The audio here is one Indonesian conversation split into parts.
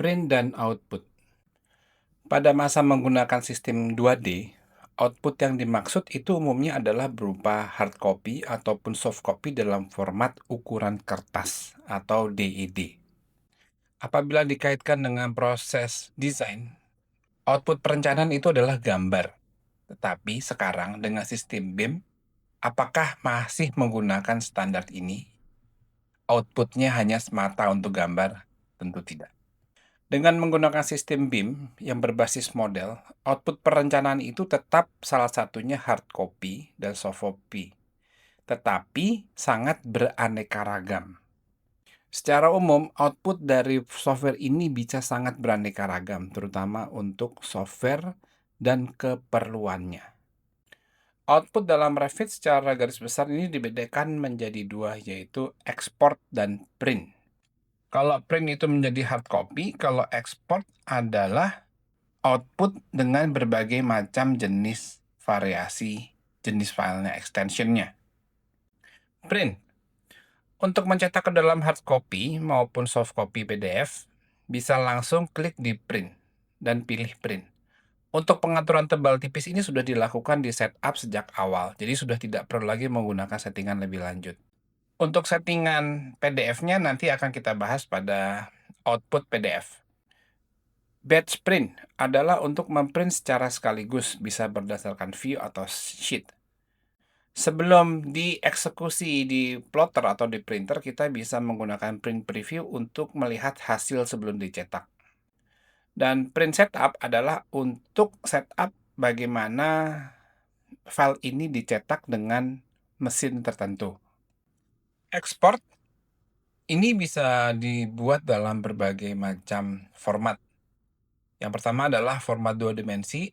Print dan output. Pada masa menggunakan sistem 2D, output yang dimaksud itu umumnya adalah berupa hard copy ataupun soft copy dalam format ukuran kertas atau DED. Apabila dikaitkan dengan proses desain, output perencanaan itu adalah gambar. Tetapi sekarang dengan sistem BIM, apakah masih menggunakan standar ini? Outputnya hanya semata untuk gambar? Tentu tidak. Dengan menggunakan sistem BIM yang berbasis model, output perencanaan itu tetap salah satunya hard copy dan soft copy, tetapi sangat beraneka ragam. Secara umum, output dari software ini bisa sangat beraneka ragam, terutama untuk software dan keperluannya. Output dalam Revit secara garis besar ini dibedakan menjadi dua, yaitu export dan print. Kalau print itu menjadi hard copy, kalau export adalah output dengan berbagai macam jenis variasi jenis filenya, extensionnya. Print. Untuk mencetak ke dalam hard copy maupun soft copy PDF, bisa langsung klik di print dan pilih print. Untuk pengaturan tebal tipis ini sudah dilakukan di setup sejak awal, jadi sudah tidak perlu lagi menggunakan settingan lebih lanjut. Untuk settingan PDF-nya nanti akan kita bahas pada output PDF. Batch print adalah untuk memprint secara sekaligus, bisa berdasarkan view atau sheet. Sebelum dieksekusi di plotter atau di printer, kita bisa menggunakan print preview untuk melihat hasil sebelum dicetak. Dan print setup adalah untuk setup bagaimana file ini dicetak dengan mesin tertentu. Export ini bisa dibuat dalam berbagai macam format. Yang pertama adalah format 2 dimensi,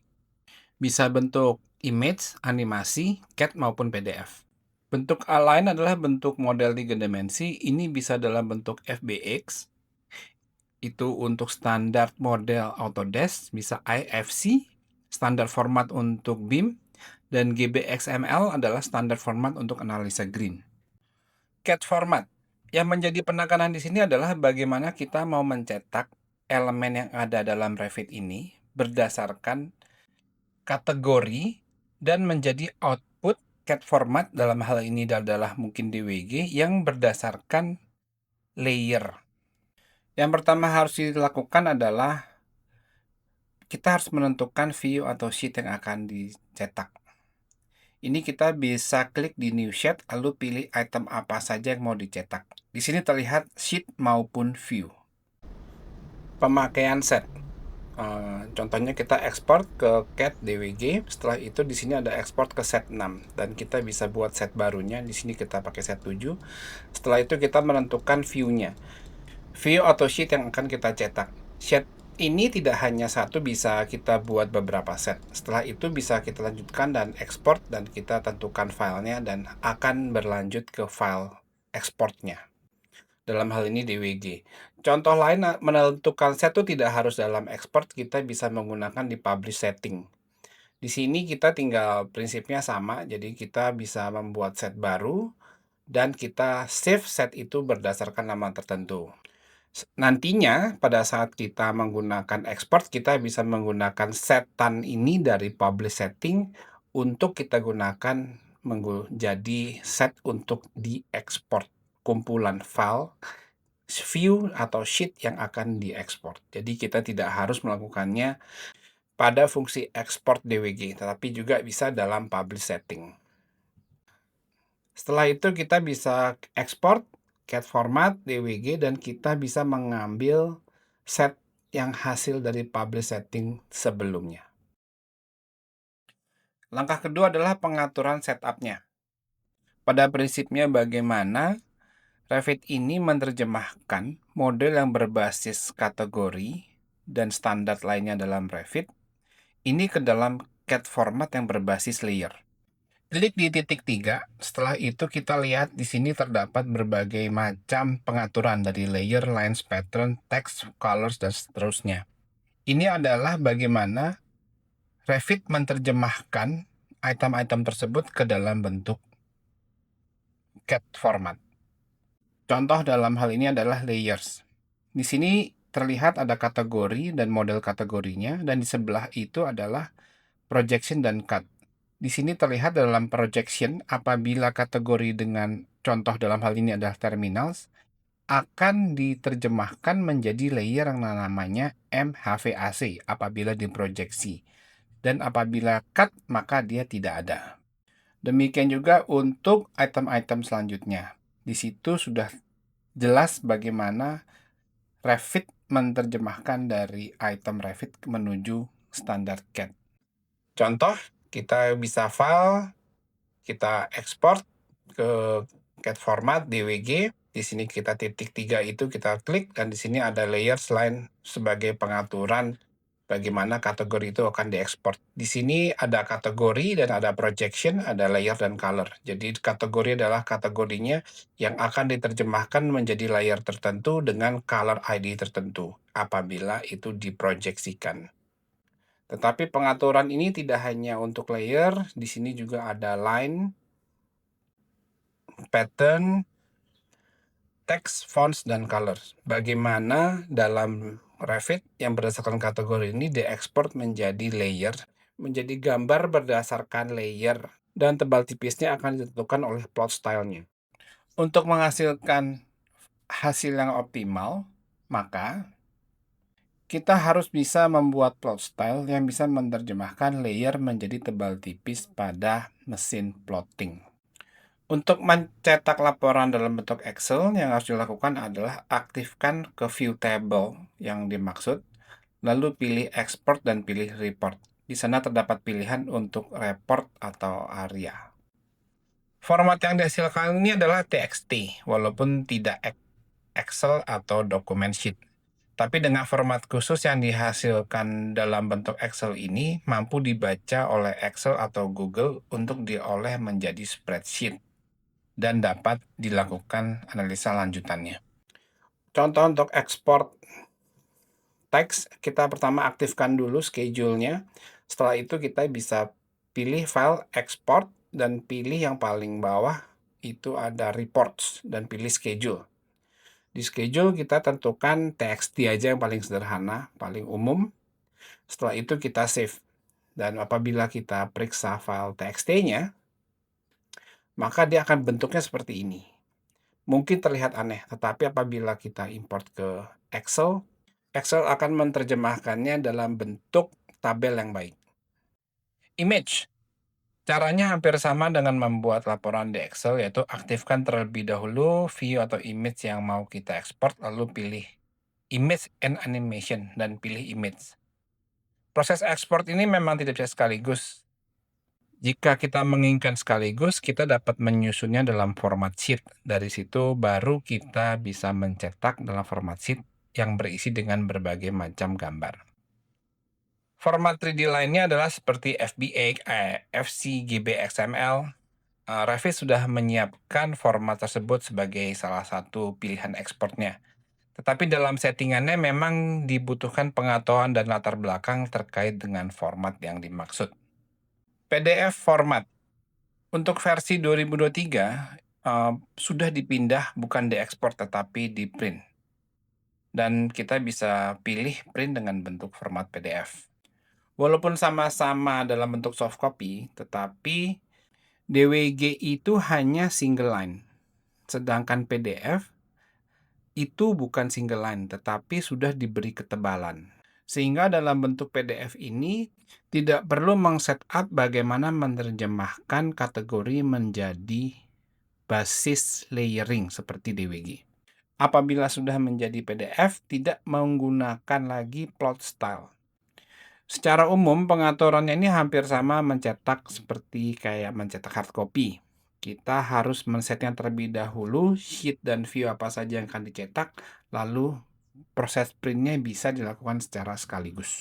bisa bentuk image, animasi, CAD maupun PDF. Bentuk lain adalah bentuk model 3 dimensi, ini bisa dalam bentuk FBX, itu untuk standar model Autodesk, bisa IFC, standar format untuk BIM, dan GBXML adalah standar format untuk analisa green. CAD format. Yang menjadi penekanan di sini adalah bagaimana kita mau mencetak elemen yang ada dalam Revit ini berdasarkan kategori dan menjadi output CAD format, dalam hal ini adalah mungkin DWG, yang berdasarkan layer. Yang pertama harus dilakukan adalah kita harus menentukan view atau sheet yang akan dicetak. Ini kita bisa klik di new sheet, lalu pilih item apa saja yang mau dicetak. Di sini terlihat sheet maupun view. Pemakaian set. Contohnya kita ekspor ke CAD DWG, setelah itu di sini ada ekspor ke set 6 dan kita bisa buat set barunya. Di sini kita pakai set 7. Setelah itu kita menentukan view-nya. View atau sheet yang akan kita cetak. Sheet ini tidak hanya satu, bisa kita buat beberapa set. Setelah itu bisa kita lanjutkan dan ekspor, dan kita tentukan filenya dan akan berlanjut ke file ekspornya. Dalam hal ini DWG. Contoh lain menentukan set itu tidak harus dalam export, kita bisa menggunakan di publish setting. Di sini kita tinggal prinsipnya sama, jadi kita bisa membuat set baru dan kita save set itu berdasarkan nama tertentu. Nantinya pada saat kita menggunakan export, kita bisa menggunakan setan ini dari publish setting untuk kita gunakan menjadi set untuk diekspor kumpulan file, view atau sheet yang akan diekspor. Jadi kita tidak harus melakukannya pada fungsi export DWG, tetapi juga bisa dalam publish setting. Setelah itu kita bisa export CAD format DWG dan kita bisa mengambil set yang hasil dari publish setting sebelumnya. Langkah kedua adalah pengaturan setupnya. Pada prinsipnya bagaimana Revit ini menerjemahkan model yang berbasis kategori dan standar lainnya dalam Revit ini ke dalam CAD format yang berbasis layer. Klik di titik 3, setelah itu kita lihat di sini terdapat berbagai macam pengaturan dari layer, lines, pattern, text, colors, dan seterusnya. Ini adalah bagaimana Revit menerjemahkan item-item tersebut ke dalam bentuk CAD format. Contoh dalam hal ini adalah layers. Di sini terlihat ada kategori dan model kategorinya, dan di sebelah itu adalah projection dan cut. Di sini terlihat dalam projection, apabila kategori dengan contoh dalam hal ini adalah terminals, akan diterjemahkan menjadi layer yang namanya MHVAC apabila diproyeksi. Dan apabila cut, maka dia tidak ada. Demikian juga untuk item-item selanjutnya. Di situ sudah jelas bagaimana Revit menerjemahkan dari item Revit menuju standar CAD. Contoh, kita bisa file, kita ekspor ke CAD format DWG. Di sini kita titik 3 itu kita klik, dan di sini ada layer line sebagai pengaturan bagaimana kategori itu akan diekspor. Di sini ada kategori dan ada projection, ada layer dan color. Jadi kategori adalah kategorinya yang akan diterjemahkan menjadi layer tertentu dengan color ID tertentu apabila itu diproyeksikan. Tetapi pengaturan ini tidak hanya untuk layer, di sini juga ada line, pattern, text, fonts, dan color. Bagaimana dalam Revit yang berdasarkan kategori ini diekspor menjadi layer, menjadi gambar berdasarkan layer, dan tebal tipisnya akan ditentukan oleh plot style-nya. Untuk menghasilkan hasil yang optimal, maka kita harus bisa membuat plot style yang bisa menerjemahkan layer menjadi tebal tipis pada mesin plotting. Untuk mencetak laporan dalam bentuk Excel, yang harus dilakukan adalah aktifkan ke view table yang dimaksud, lalu pilih export dan pilih report. Di sana terdapat pilihan untuk report atau area. Format yang dihasilkan ini adalah TXT, walaupun tidak Excel atau dokumen sheet. Tapi dengan format khusus yang dihasilkan dalam bentuk Excel ini mampu dibaca oleh Excel atau Google untuk diolah menjadi spreadsheet dan dapat dilakukan analisa lanjutannya. Contoh untuk ekspor teks, kita pertama aktifkan dulu schedule-nya. Setelah itu kita bisa pilih file export dan pilih yang paling bawah itu ada reports dan pilih schedule. Di schedule kita tentukan TXT aja yang paling sederhana, paling umum. Setelah itu kita save. Dan apabila kita periksa file TXT-nya, maka dia akan bentuknya seperti ini. Mungkin terlihat aneh, tetapi apabila kita import ke Excel, Excel akan menerjemahkannya dalam bentuk tabel yang baik. Image. Caranya hampir sama dengan membuat laporan di Excel, yaitu aktifkan terlebih dahulu view atau image yang mau kita ekspor, lalu pilih Image and Animation, dan pilih Image. Proses ekspor ini memang tidak bisa sekaligus. Jika kita menginginkan sekaligus, kita dapat menyusunnya dalam format sheet. Dari situ baru kita bisa mencetak dalam format sheet yang berisi dengan berbagai macam gambar. Format 3D lainnya adalah seperti FBX, FCGB XML. Revit sudah menyiapkan format tersebut sebagai salah satu pilihan ekspornya. Tetapi dalam settingannya memang dibutuhkan pengetahuan dan latar belakang terkait dengan format yang dimaksud. PDF format. Untuk versi 2023, sudah dipindah bukan diekspor tetapi di-print. Dan kita bisa pilih print dengan bentuk format PDF. Walaupun sama-sama dalam bentuk soft copy, tetapi DWG itu hanya single line. Sedangkan PDF itu bukan single line, tetapi sudah diberi ketebalan. Sehingga dalam bentuk PDF ini tidak perlu meng-setup bagaimana menerjemahkan kategori menjadi basis layering seperti DWG. Apabila sudah menjadi PDF, tidak menggunakan lagi plot style. Secara umum, pengaturannya ini hampir sama mencetak seperti kayak mencetak hard copy. Kita harus men-setnya terlebih dahulu, sheet dan view apa saja yang akan dicetak, lalu proses printnya bisa dilakukan secara sekaligus.